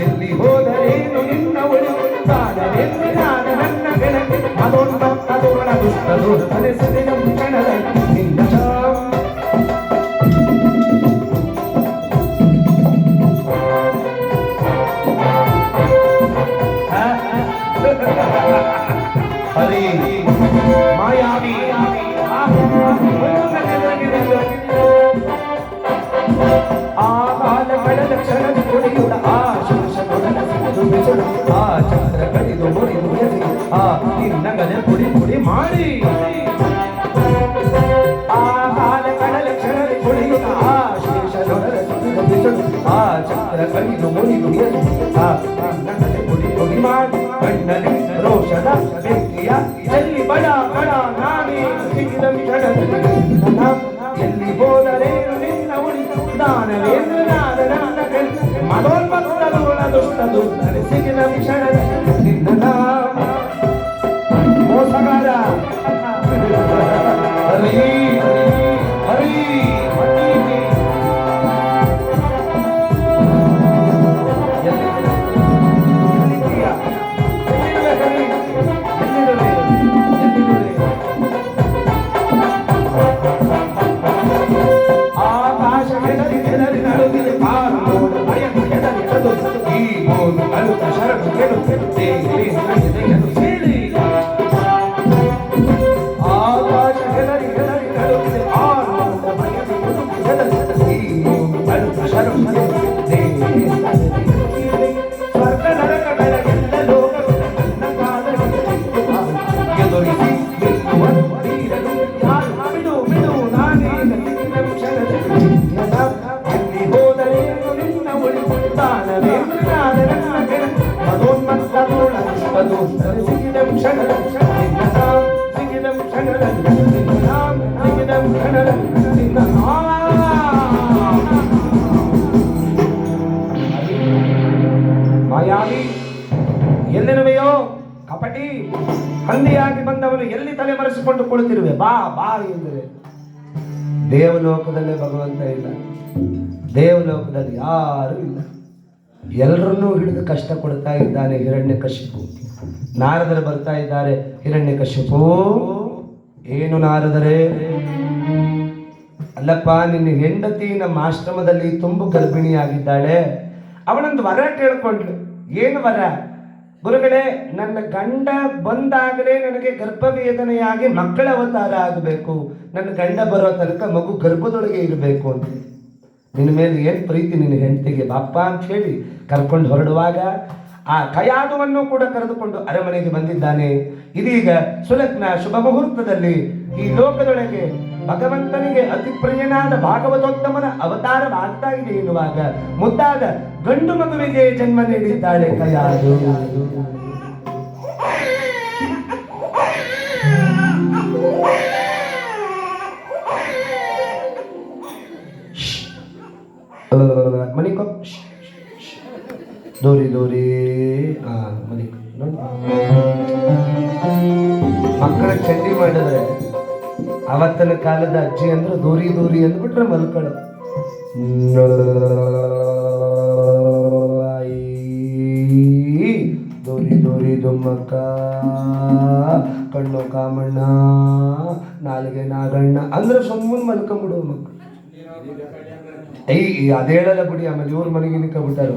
ಎಲ್ಲಿ ಹೋದರೇನು ನಿನ್ನ ಉಳಿದಾದರೆಂದು ನಾನು ನನ್ನ ಗೆಳತಿ ಅದೊಂದೊಳ ದುಷ್ಟದು ತಲೆಸಿದ ಕ್ಷಣದ ನಿನ್ನ ಹರಿ ಮಾಯಾವಿ ಆ ಕಾಲಗಳ ಲಕ್ಷಣದ ಕೊಡಿಯುಡ ಆ ಶಿಕ್ಷಣದ ಬಿಸುಡ ಆ ಚಂದ್ರ ಕಡಿದು ಮುರಿದು ಎಸಿ ಆ ನಿನ್ನಗನೆ ಪುಡಿ ಪುಡಿ ಮಾಡಿ ಆ ಕಾಲಗಳ ಲಕ್ಷಣದ ಕೊಡಿಯುಡ ಆ ಶಿಕ್ಷಣದ ಬಿಸುಡ ಆ ಚಂದ್ರ ಕಡಿದು ಮುರಿದು ಎಸಿ ಆ ನಿನ್ನಗನೆ ಪುಡಿ ಪುಡಿ ಮಾಡಿ ಕಣ್ಣಲ್ಲಿ ರೋಷದ ಬೆಂಕಿಯ ಎಲ್ಲಿ ಬಡ ಬಡ ನಾನೇ ಸಿಕ್ಕಿದ ಮಿಷಣದಲ್ಲಿ ಎಲ್ಲಿ ಹೋದರೇನು ನಿನ್ನ ಉಳಿದಾನವೇನು ನಾದ ನನ್ನ ಮನೋನ್ಮತ್ತದು ದುಷ್ಟದು ಸಿಕ್ಕಿದ ಮಿಷಣದಲ್ಲಿ ನಿನ್ನ ಮೋಸಗಾರ ಹರಿ ಹರಿ ಮಾಯಾವಿ ಎಲ್ಲಿರುವೆಯೋ ಕಪಟಿ ಹಂದಿಯಾಗಿ ಬಂದವನು ಎಲ್ಲಿ ತಲೆ ಮರೆಸಿಕೊಂಡು ಕುಳಿತಿರುವೆ ಬಾ ಬಾ ಎಂದರೆ ದೇವಲೋಕದಲ್ಲೇ ಭಗವಂತ ಇಲ್ಲ, ದೇವಲೋಕದಲ್ಲಿ ಯಾರು ಇಲ್ಲ, ಎಲ್ಲರನ್ನೂ ಹಿಡಿದು ಕಷ್ಟ ಕೊಡ್ತಾ ಇದ್ದಾನೆ ಹಿರಣ್ಯಕಶಿಪು. ನಾರದರು ಬರ್ತಾ ಇದ್ದಾರೆ. ಹಿರಣ್ಯಕಶಿಪು ಏನು ನಾರದರೆ, ಅಲ್ಲಪ್ಪ ನಿನ್ನ ಹೆಂಡತಿ ನಮ್ಮ ಆಶ್ರಮದಲ್ಲಿ ತುಂಬು ಗರ್ಭಿಣಿಯಾಗಿದ್ದಾಳೆ, ಅವನೊಂದು ವರ ಕೇಳ್ಕೊಂಡ್ಲು. ಏನು ವರ? ಗುರುಗಳೇ, ನನ್ನ ಗಂಡ ಬಂದಾಗಲೇ ನನಗೆ ಗರ್ಭವೇದನೆಯಾಗಿ ಮಕ್ಕಳ ಅವತಾರ ಆಗಬೇಕು, ನನ್ನ ಗಂಡ ಬರೋ ತನಕ ಮಗು ಗರ್ಭದೊಳಗೆ ಇರಬೇಕು ಅಂತ. ನಿನ್ನ ಮೇಲೆ ಏನು ಪ್ರೀತಿ ನಿನ್ನ ಹೆಂಡತಿಗೆ, ಬಾಪ್ಪ ಅಂತ ಹೇಳಿ ಕರ್ಕೊಂಡು ಹೊರಡುವಾಗ ಆ ಕಯಾದುವನ್ನು ಕೂಡ ಕರೆದುಕೊಂಡು ಅರಮನೆಗೆ ಬಂದಿದ್ದಾನೆ. ಇದೀಗ ಸುಲಗ್ನ ಶುಭ ಮುಹೂರ್ತದಲ್ಲಿ ಈ ಲೋಕದೊಳಗೆ ಭಗವಂತನಿಗೆ ಅತಿ ಪ್ರಿಯನಾದ ಭಾಗವತೋತ್ತಮನ ಅವತಾರವಾಗ್ತಾ ಇದೆ ಎನ್ನುವಾಗ ಮುದ್ದಾದ ಗಂಡು ಮಗುವಿಗೆ ಜನ್ಮ ನೀಡಿದ್ದಾಳೆ ಕಯಾದು. ಮಣಿಕೋ ದೂರಿ ದೂರಿ ಮಣಿಕೋ. ಮಕ್ಕಳ ಚಂಡಿ ಮಾಡಿದ್ರೆ ಅವತ್ತಿನ ಕಾಲದ ಅಜ್ಜಿ ಅಂದ್ರೆ ದೂರಿ ದೂರಿ ಅಂದ್ಬಿಟ್ರೆ ಮಲ್ಕಳು. ದೂರಿ ದೂರಿ ದುಮ್ಮಕ್ಕ, ಕಣ್ಣು ಕಾಮಣ್ಣ, ನಾಲಿಗೆ ನಾಗಣ್ಣ ಅಂದ್ರೆ ಸುಮ್ಮನೆ ಮಲ್ಕೊಂಡ್ಬಿಡು ಮಕ್ಕಳು. ಅದೇಳಲ್ಲ ಬಿಡಿ, ಆಮೇಲೆ ಇವ್ರ ಮನೆಗೆ ನಿಂತ್ಕೊಂಡ್ಬಿಟ್ಟಾರ.